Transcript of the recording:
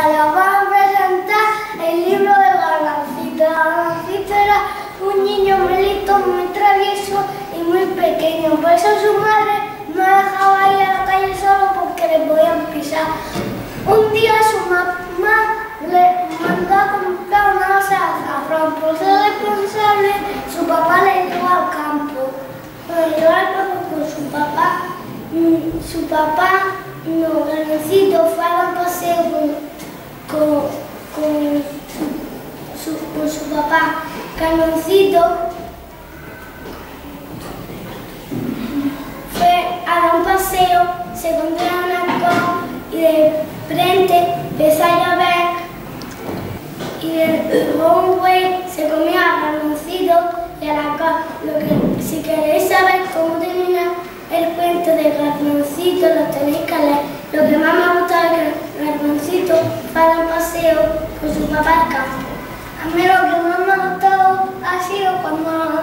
Ahora vamos a presentar el libro de Gargancito. Gargancito era un niño muy listo, muy travieso y muy pequeño. Por eso su madre no dejaba ir a la calle solo porque le podían pisar. Un día su mamá le mandó a comprar una bolsa de azafrán. Por ser responsable, su papá le llevó al campo. Cuando llegó al campo con su papá, Gargancito fue a dar un paseo con su papá. Gargancito fue a dar un paseo, se encontró en un arcón y de frente empezó a llover y un güey se comió a Gargancito y al arcón. Si queréis saber cómo termina el cuento de Gargancito, lo tenéis que leer. Lo que más me ha gustado es que Gargancito fue a dar un paseo con su papá al campo. A mí lo que más me ha gustado ha sido cuando